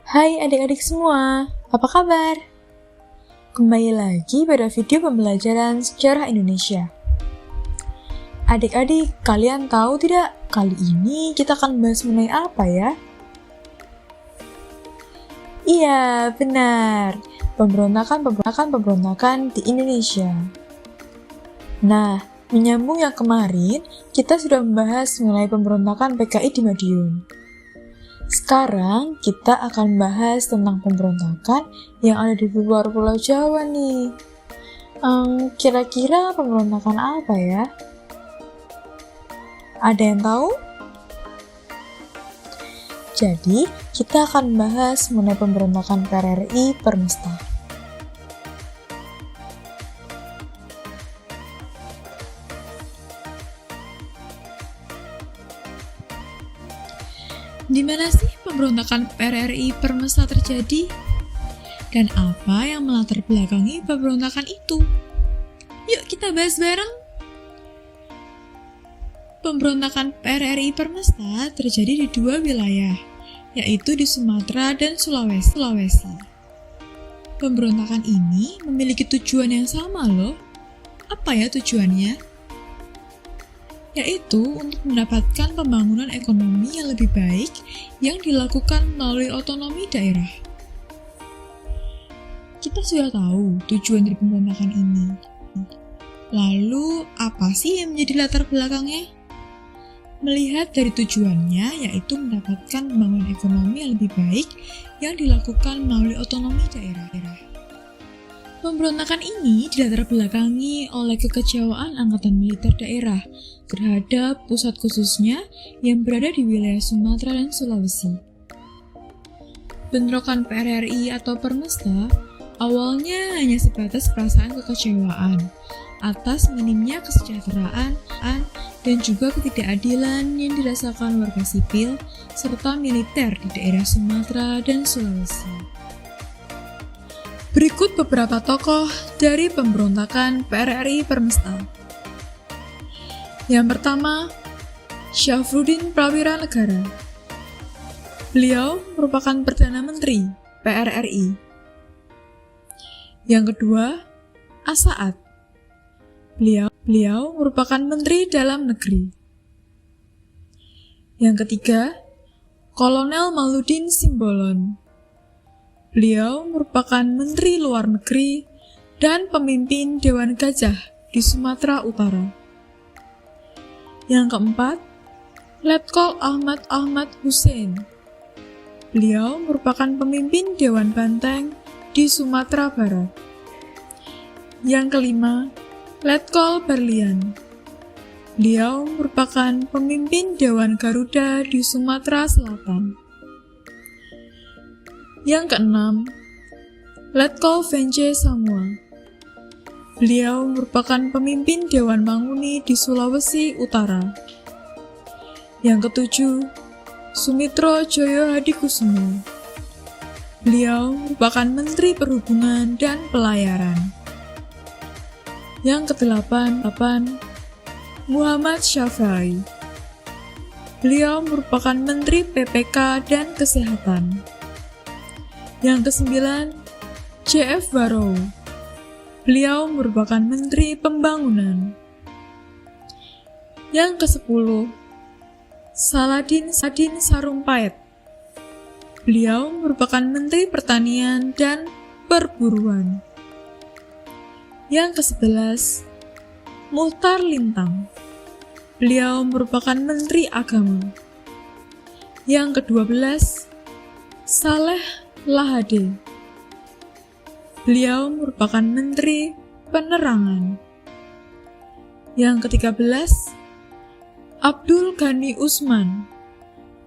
Hai adik-adik semua, apa kabar? Kembali lagi pada video pembelajaran sejarah Indonesia. Adik-adik, kalian tahu tidak, kali ini kita akan bahas mengenai apa ya? Iya, benar, pemberontakan di Indonesia. Nah, menyambung yang kemarin, kita sudah membahas mengenai pemberontakan PKI di Madiun. Sekarang kita akan bahas tentang pemberontakan yang ada di luar Pulau Jawa nih. Kira-kira pemberontakan apa ya? Ada yang tahu? Jadi, kita akan bahas mengenai pemberontakan PRRI Permesta. Di mana sih pemberontakan PRRI Permesta terjadi? Dan apa yang melatar belakangi pemberontakan itu? Yuk kita bahas bareng. Pemberontakan PRRI Permesta terjadi di dua wilayah, yaitu di Sumatera dan Sulawesi. Pemberontakan ini memiliki tujuan yang sama loh. Apa ya tujuannya? Yaitu untuk mendapatkan pembangunan ekonomi yang lebih baik yang dilakukan melalui otonomi daerah. Kita sudah tahu tujuan dari pemberontakan ini. Lalu, apa sih yang menjadi latar belakangnya? Melihat dari tujuannya, yaitu mendapatkan pembangunan ekonomi yang lebih baik yang dilakukan melalui otonomi daerah. Pemberontakan ini dilatar belakangi oleh kekecewaan Angkatan Militer Daerah terhadap pusat khususnya yang berada di wilayah Sumatera dan Sulawesi. Bentrokan PRRI atau Permesta awalnya hanya sebatas perasaan kekecewaan atas minimnya kesejahteraan dan juga ketidakadilan yang dirasakan warga sipil serta militer di daerah Sumatera dan Sulawesi. Berikut beberapa tokoh dari pemberontakan PRRI Permesta. Yang pertama, Syafruddin Prawira Negara. Beliau merupakan Perdana Menteri PRRI. Yang kedua, Asaat. Beliau merupakan Menteri Dalam Negeri. Yang ketiga, Kolonel Maludin Simbolon. Beliau merupakan Menteri Luar Negeri dan pemimpin Dewan Gajah di Sumatera Utara. Yang keempat, Letkol Ahmad Hussein. Beliau merupakan pemimpin Dewan Banteng di Sumatera Barat. Yang kelima, Letkol Berlian. Beliau merupakan pemimpin Dewan Garuda di Sumatera Selatan. Yang keenam, Letkol Vence Samua. Beliau merupakan pemimpin Dewan Manguni di Sulawesi Utara. Yang ketujuh, Sumitro Joyo Hadikusumo. Beliau merupakan Menteri Perhubungan dan Pelayaran. Yang kedelapan, Muhammad Syafai. Beliau merupakan Menteri PPK dan Kesehatan. Yang kesembilan, J.F. Barrow. Beliau merupakan Menteri Pembangunan. Yang kesepuluh, Saladin Sarumpait. Beliau merupakan Menteri Pertanian dan Perburuan. Yang kesebelas, Muhtar Lintang. Beliau merupakan Menteri Agama. Yang ke-12, Saleh Lahade. Beliau merupakan Menteri Penerangan. Yang ke-13, Abdul Ghani Usman.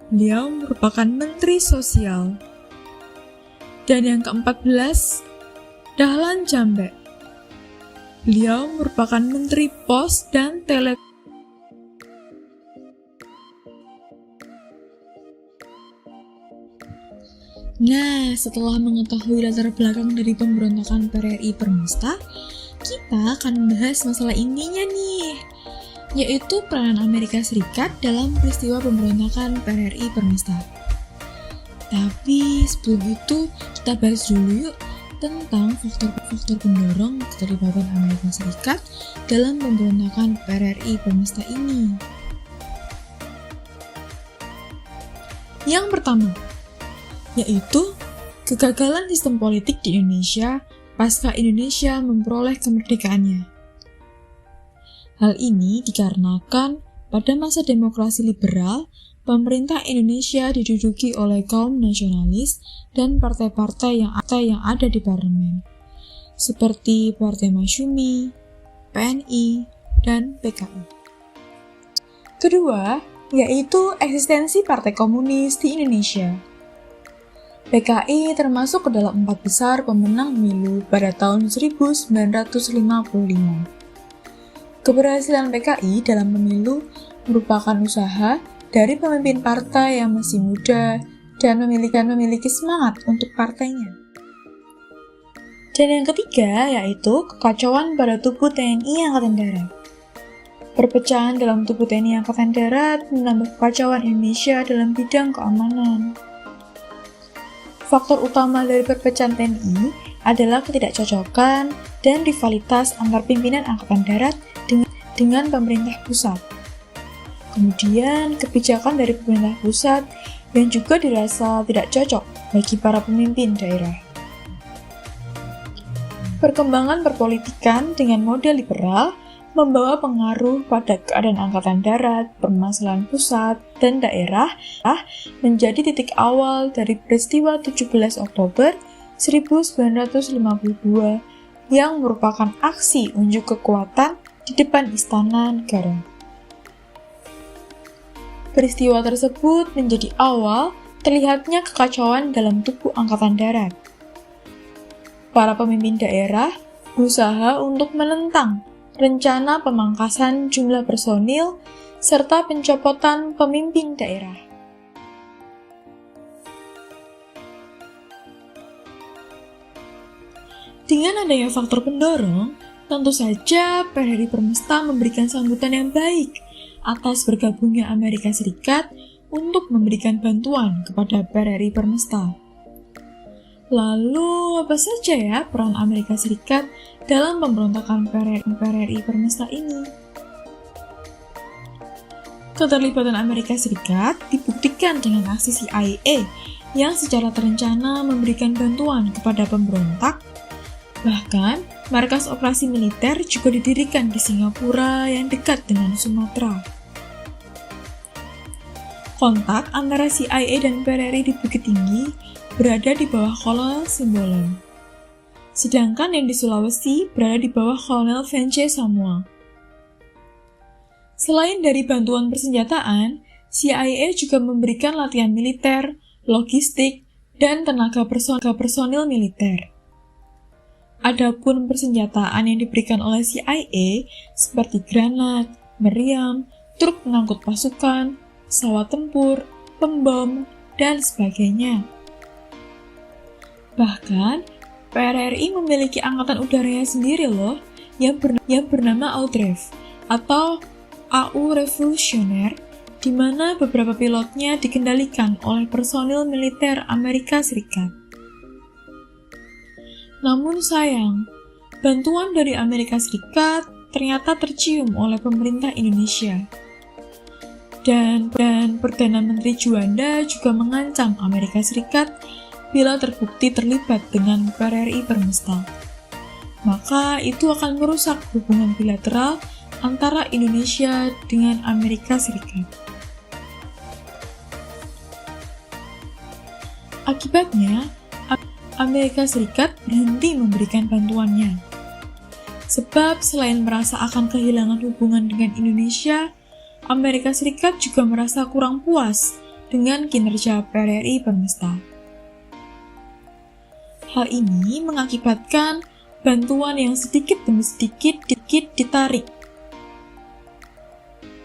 Beliau merupakan Menteri Sosial. Dan yang ke-14, Dahlan Jambek. Beliau merupakan Menteri Pos dan Telekomunikasi. Nah, setelah mengetahui latar belakang dari pemberontakan PRRI Permesta, kita akan membahas masalah intinya nih, yaitu peranan Amerika Serikat dalam peristiwa pemberontakan PRRI Permesta. Tapi sebelum itu kita bahas dulu yuk tentang faktor-faktor pendorong keterlibatan Amerika Serikat dalam pemberontakan PRRI Permesta ini. Yang pertama, yaitu kegagalan sistem politik di Indonesia pasca Indonesia memperoleh kemerdekaannya. Hal ini dikarenakan pada masa demokrasi liberal, pemerintah Indonesia diduduki oleh kaum nasionalis dan partai-partai yang ada di parlemen, seperti Partai Masyumi, PNI, dan PKI. Kedua, yaitu eksistensi partai komunis di Indonesia. PKI termasuk ke dalam 4 besar pemenang pemilu pada tahun 1955. Keberhasilan PKI dalam pemilu merupakan usaha dari pemimpin partai yang masih muda dan memiliki semangat untuk partainya. Dan yang ketiga yaitu kekacauan pada tubuh TNI Angkatan Darat. Perpecahan dalam tubuh TNI Angkatan Darat menambah kekacauan Indonesia dalam bidang keamanan. Faktor utama dari perpecahan TNI adalah ketidakcocokan dan rivalitas antar pimpinan Angkatan Darat dengan pemerintah pusat. Kemudian, kebijakan dari pemerintah pusat yang juga dirasa tidak cocok bagi para pemimpin daerah. Perkembangan perpolitikan dengan model liberal membawa pengaruh pada keadaan Angkatan Darat, permasalahan pusat, dan daerah menjadi titik awal dari peristiwa 17 Oktober 1952 yang merupakan aksi unjuk kekuatan di depan Istana Negara. Peristiwa tersebut menjadi awal terlihatnya kekacauan dalam tubuh Angkatan Darat. Para pemimpin daerah berusaha untuk menentang rencana pemangkasan jumlah personil, serta pencopotan pemimpin daerah. Dengan adanya faktor pendorong, tentu saja PRRI Permesta memberikan sambutan yang baik atas bergabungnya Amerika Serikat untuk memberikan bantuan kepada PRRI Permesta. Lalu, apa saja ya peran Amerika Serikat dalam pemberontakan PRRI Permesta ini? Keterlibatan Amerika Serikat dibuktikan dengan aksi CIA yang secara terencana memberikan bantuan kepada pemberontak. Bahkan, markas operasi militer juga didirikan di Singapura yang dekat dengan Sumatera. Kontak antara CIA dan PRRI di Bukit Tinggi berada di bawah Kolonel Simbolon, sedangkan yang di Sulawesi berada di bawah Kolonel Vence Samuel. Selain dari bantuan persenjataan, CIA juga memberikan latihan militer, logistik, dan tenaga personil militer. Adapun persenjataan yang diberikan oleh CIA seperti granat, meriam, truk pengangkut pasukan, pesawat tempur, pembom, dan sebagainya. Bahkan, PRRI memiliki angkatan udaranya sendiri loh, yang bernama AUREF, atau AU Revolusioner, di mana beberapa pilotnya dikendalikan oleh personil militer Amerika Serikat. Namun sayang, bantuan dari Amerika Serikat ternyata tercium oleh pemerintah Indonesia. Dan Perdana Menteri Juanda juga mengancam Amerika Serikat bila terbukti terlibat dengan PRRI Permesta. Maka itu akan merusak hubungan bilateral antara Indonesia dengan Amerika Serikat. Akibatnya, Amerika Serikat berhenti memberikan bantuannya. Sebab selain merasa akan kehilangan hubungan dengan Indonesia, Amerika Serikat juga merasa kurang puas dengan kinerja PRRI Permesta. Hal ini mengakibatkan bantuan yang sedikit demi sedikit ditarik.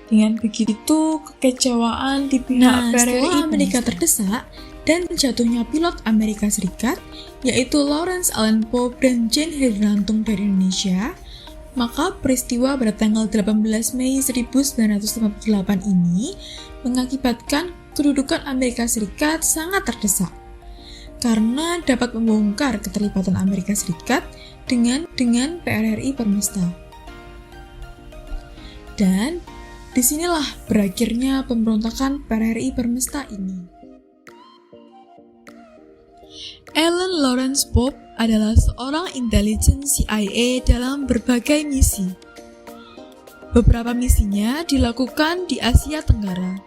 Dengan begitu, kekecewaan di pihak PRRI Amerika terdesak dan jatuhnya pilot Amerika Serikat, yaitu Lawrence Allen Pope dan Jane Harry Rantung dari Indonesia, maka peristiwa pada tanggal 18 Mei 1958 ini mengakibatkan kedudukan Amerika Serikat sangat terdesak karena dapat membongkar keterlibatan Amerika Serikat dengan PRRI Permesta. Dan disinilah berakhirnya pemberontakan PRRI Permesta ini. Alan Lawrence Pope adalah seorang intelijen CIA dalam berbagai misi. Beberapa misinya dilakukan di Asia Tenggara,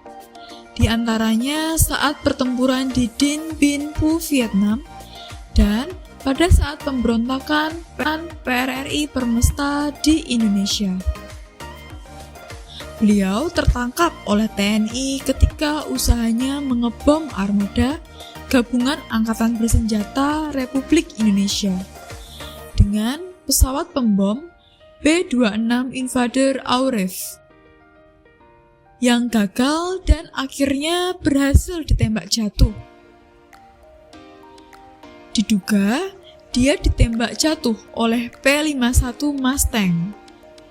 di antaranya saat pertempuran di Dien Bien Phu, Vietnam, dan pada saat pemberontakan PRRI Permesta di Indonesia. Beliau tertangkap oleh TNI ketika usahanya mengebom armada Gabungan Angkatan Bersenjata Republik Indonesia dengan pesawat pembom B-26 Invader Auref yang gagal dan akhirnya berhasil ditembak jatuh. Diduga dia ditembak jatuh oleh P-51 Mustang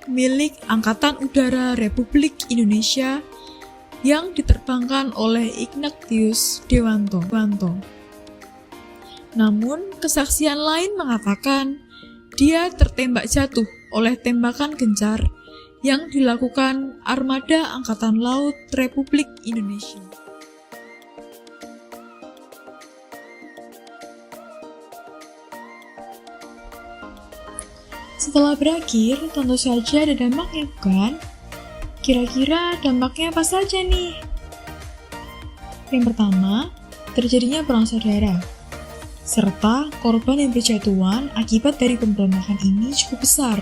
milik Angkatan Udara Republik Indonesia yang diterbangkan oleh Ignatius Dewanto. Namun, kesaksian lain mengatakan dia tertembak jatuh oleh tembakan gencar yang dilakukan Armada Angkatan Laut Republik Indonesia. Setelah berakhir, tentu saja ada dampaknya, bukan? Kira-kira dampaknya apa saja nih? Yang pertama, terjadinya perang saudara, serta korban yang berjatuhan akibat dari pemberontakan ini cukup besar.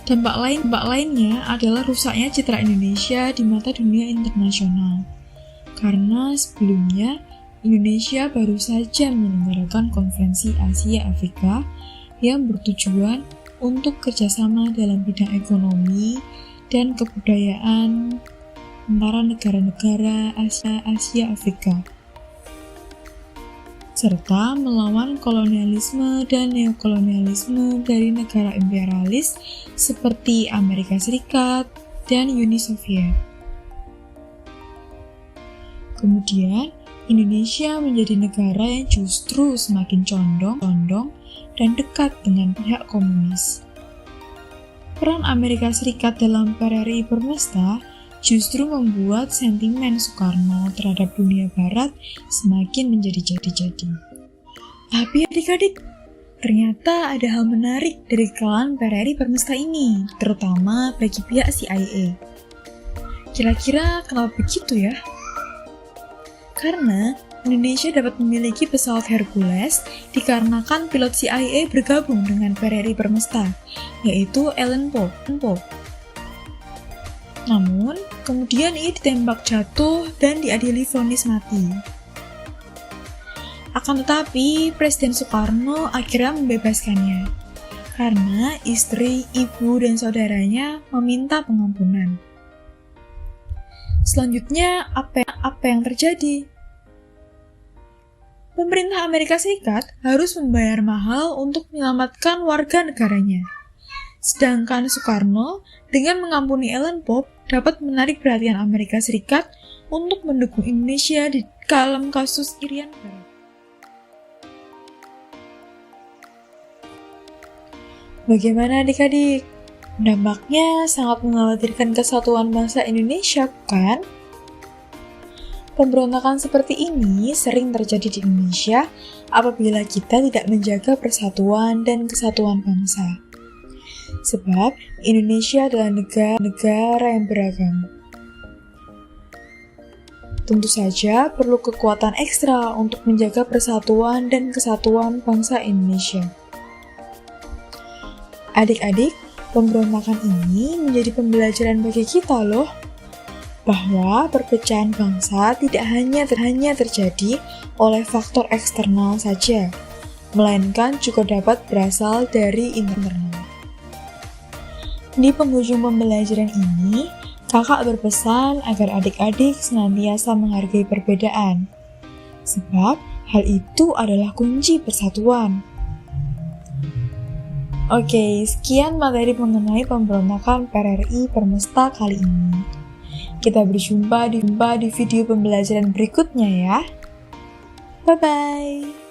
Dampak lainnya adalah rusaknya citra Indonesia di mata dunia internasional, karena sebelumnya Indonesia baru saja menyelenggarakan konferensi Asia Afrika yang bertujuan untuk kerjasama dalam bidang ekonomi dan kebudayaan antara negara-negara Asia Afrika, serta melawan kolonialisme dan neokolonialisme dari negara imperialis seperti Amerika Serikat dan Uni Soviet. Kemudian, Indonesia menjadi negara yang justru semakin condong dan dekat dengan pihak komunis. Peran Amerika Serikat dalam PRRI Permesta justru membuat sentimen Soekarno terhadap dunia barat semakin menjadi-jadi. Tapi adik-adik, ternyata ada hal menarik dari kekalahan PRRI Permesta ini, terutama bagi pihak CIA. Kira-kira kenapa begitu ya? Karena Indonesia dapat memiliki pesawat Hercules dikarenakan pilot CIA bergabung dengan PRRI Permesta, yaitu Alan Pope. Namun, kemudian ia ditembak jatuh dan diadili vonis mati. Akan tetapi, Presiden Soekarno akhirnya membebaskannya, karena istri, ibu, dan saudaranya meminta pengampunan. Selanjutnya, apa yang terjadi? Pemerintah Amerika Serikat harus membayar mahal untuk menyelamatkan warga negaranya. Sedangkan Soekarno, dengan mengampuni Alan Pope, dapat menarik perhatian Amerika Serikat untuk mendukung Indonesia di dalam kasus Irian Barat. Bagaimana adik-adik? Dampaknya sangat mengkhawatirkan kesatuan bangsa Indonesia, bukan? Pemberontakan seperti ini sering terjadi di Indonesia apabila kita tidak menjaga persatuan dan kesatuan bangsa. Sebab Indonesia adalah negara yang beragam. Tentu saja perlu kekuatan ekstra untuk menjaga persatuan dan kesatuan bangsa Indonesia. Adik-adik, pemberontakan ini menjadi pembelajaran bagi kita loh, bahwa perpecahan bangsa tidak hanya terjadi oleh faktor eksternal saja, melainkan juga dapat berasal dari internal. Di penghujung pembelajaran ini, kakak berpesan agar adik-adik senantiasa menghargai perbedaan, sebab hal itu adalah kunci persatuan. Oke, sekian materi mengenai pemberontakan PRRI Permesta kali ini. Kita berjumpa di video pembelajaran berikutnya ya. Bye-bye.